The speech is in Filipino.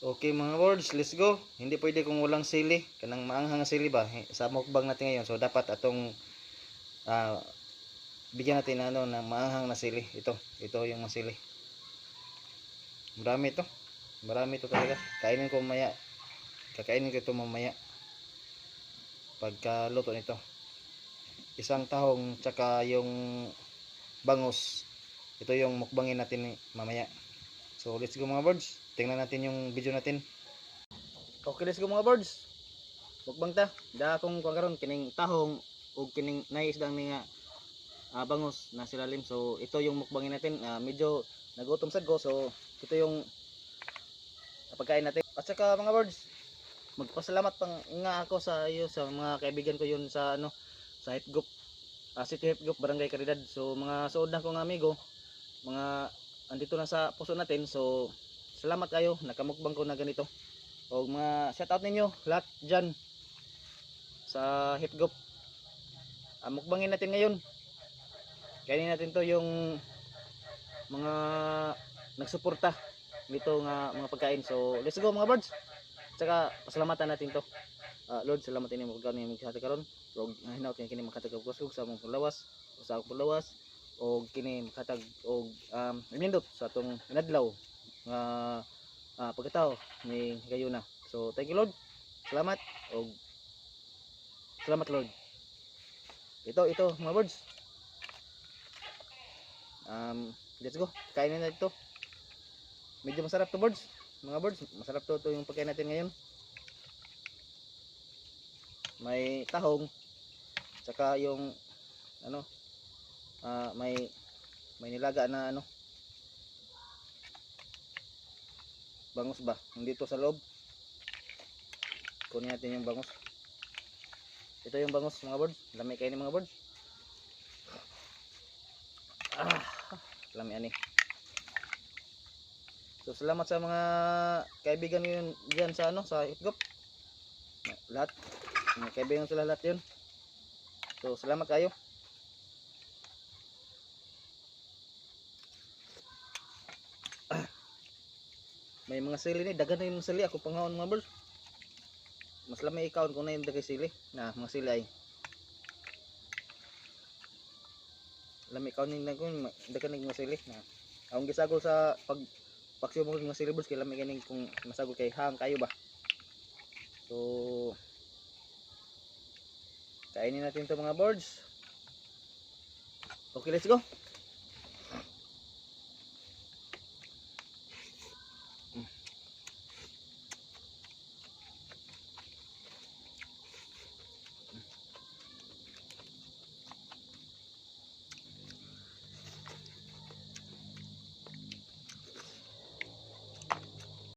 Okay mga boards, let's go. Hindi pwede kung walang sili. Kanang maanghang nga sili ba? Sa mukbang natin ngayon. So dapat atong ah, bigyan natin ano ng maanghang na sili. Ito yung masili. Marami ito. Marami ito talaga. Kainin ko mamaya. Kakainin ko ito mamaya. Pagkaluto nito. Isang tahong tsaka yung bangus. Ito yung mukbangin natin mamaya. So let's go mga birds. Tingnan natin yung video natin. Okay, let's go mga birds. Mukbang ta. Da akong karon kining tahong o kining naisdang ni nga bangus na silalim. So ito yung mukbangin natin. Medyo nagutom sad ko. So ito yung pagkain natin. At saka mga birds, magpasalamat pang nga ako sa iyo sa mga kaibigan ko yun sa ano sa Hipgop, City Hipgop, Barangay Caridad. So mga suod na kong amigo, mga andito na sa puso natin. So salamat kayo, nakamukbang ko na ganito. O mga shout out ninyo lahat dyan sa Hipgop. Mukbangin natin ngayon. Kainin natin to yung mga nagsuporta nito nga mga pagkain. So let's go mga birds. Tsaka pasalamatan natin to. Lord, salamat ini mo pagkaon ni magkahati karon. Og hinaut kini makatag og kusog sa among pulawas, sa akong pulawas og kini makatag og nindot sa atong inadlaw nga pagkatao ni gayuna. So thank you Lord. Salamat og salamat Lord. Ito mga birds. Let's go. Kainin na ito. Medyo masarap to birds. Mga birds, masarap to yung pagkain natin ngayon. May tahong saka yung ano may nilaga na ano bangus ba dito sa loob. Kunin natin yung bangus. Ito yung bangus mga birds. Lami kainin mga birds. Lami ani. So salamat sa mga kaibigan yun diyan sa ano sa Hipgop. Lahat mga kaibigan sila lahat yun. So salamat kayo. May mga sili ni, dagan na yung sili. Ako panghawon mga birds. Mas lamay ikaw kung na yung dagay sili. Na mga sili ay lamay ikaw ni kung dagan na yung mga sili. Na akong gisagol sa pagsyo mo mga sili birds. Kaya lamay ganing kung masagol kay hang kayo ba. So kainin natin to mga birds. Okay, let's go.